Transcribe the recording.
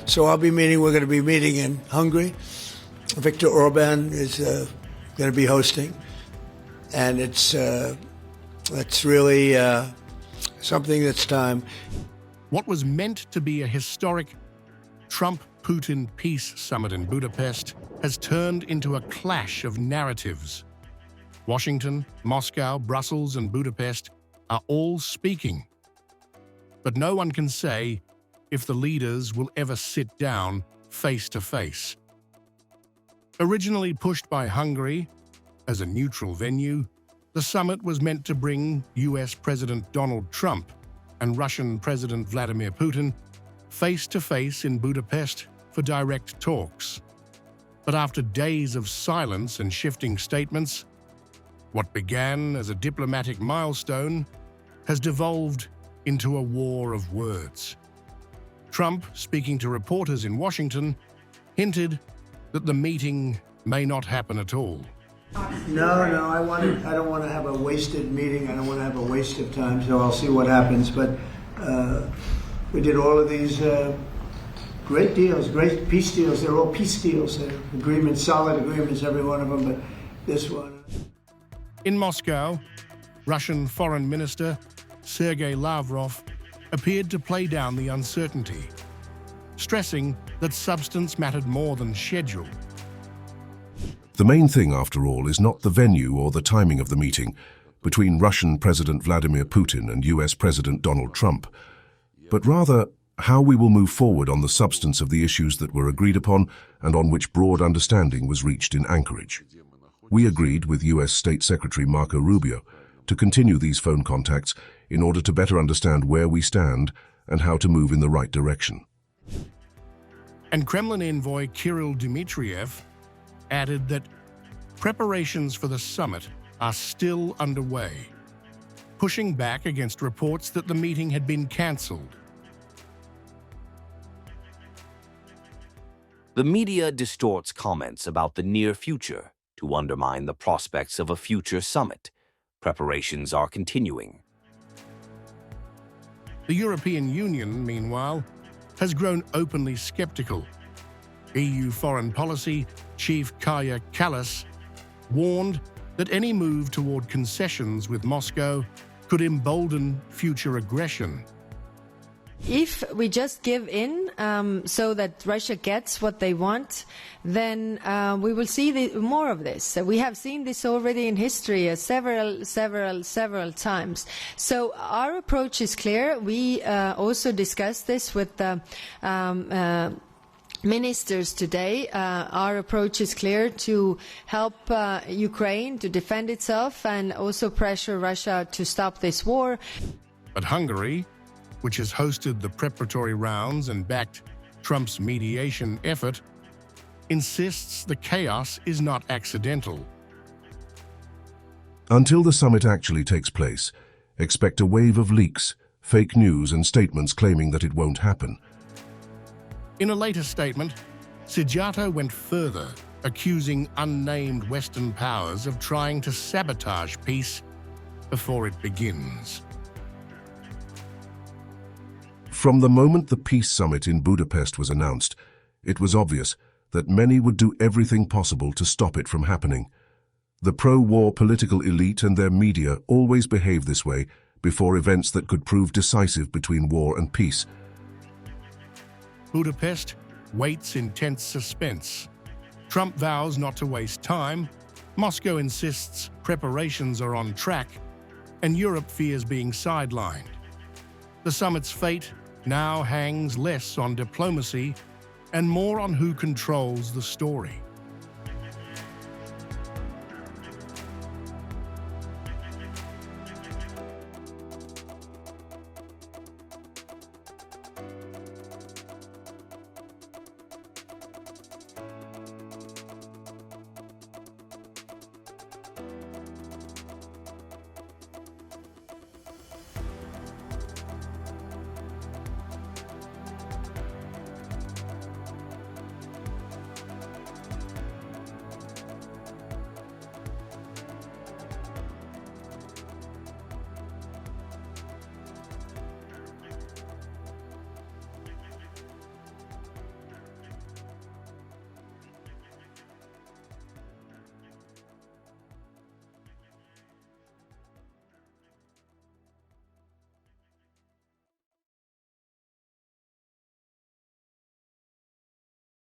So we're going to be meeting in Hungary. Viktor Orban is going to be hosting. And it's really something that's time. What was meant to be a historic Trump-Putin Peace Summit in Budapest has turned into a clash of narratives. Washington, Moscow, Brussels, and Budapest are all speaking. But no one can say if the leaders will ever sit down face to face. Originally pushed by Hungary as a neutral venue, the summit was meant to bring US President Donald Trump and Russian President Vladimir Putin face to face in Budapest for direct talks. But after days of silence and shifting statements, what began as a diplomatic milestone has devolved into a war of words. Trump, speaking to reporters in Washington, hinted that the meeting may not happen at all. No, I don't want to have a wasted meeting. I don't want to have a waste of time, so I'll see what happens. But we did all of these great deals, great peace deals. They're all peace deals. They're agreements, solid agreements, every one of them, but this one. In Moscow, Russian Foreign Minister Sergei Lavrov appeared to play down the uncertainty, stressing that substance mattered more than schedule. The main thing, after all, is not the venue or the timing of the meeting between Russian President Vladimir Putin and US President Donald Trump, but rather how we will move forward on the substance of the issues that were agreed upon and on which broad understanding was reached in Anchorage. We agreed with US State Secretary Marco Rubio to continue these phone contacts in order to better understand where we stand and how to move in the right direction. And Kremlin envoy Kirill Dmitriev added that preparations for the summit are still underway, pushing back against reports that the meeting had been cancelled. The media distorts comments about the near future to undermine the prospects of a future summit. Preparations are continuing. The European Union, meanwhile, has grown openly skeptical. EU Foreign Policy Chief Kaja Kallas warned that any move toward concessions with Moscow could embolden future aggression. If we just give in so that Russia gets what they want, then we will see more of this. We have seen this already in history several times. So our approach is clear. We also discussed this with the ministers today. Our approach is clear: to help Ukraine to defend itself and also pressure Russia to stop this war. But Hungary, which has hosted the preparatory rounds and backed Trump's mediation effort, insists the chaos is not accidental. Until the summit actually takes place, expect a wave of leaks, fake news and statements claiming that it won't happen. In a later statement, Sijato went further, accusing unnamed Western powers of trying to sabotage peace before it begins. From the moment the peace summit in Budapest was announced, it was obvious that many would do everything possible to stop it from happening. The pro-war political elite and their media always behave this way before events that could prove decisive between war and peace. Budapest waits in tense suspense. Trump vows not to waste time, Moscow insists preparations are on track, and Europe fears being sidelined. The summit's fate now hangs less on diplomacy and more on who controls the story.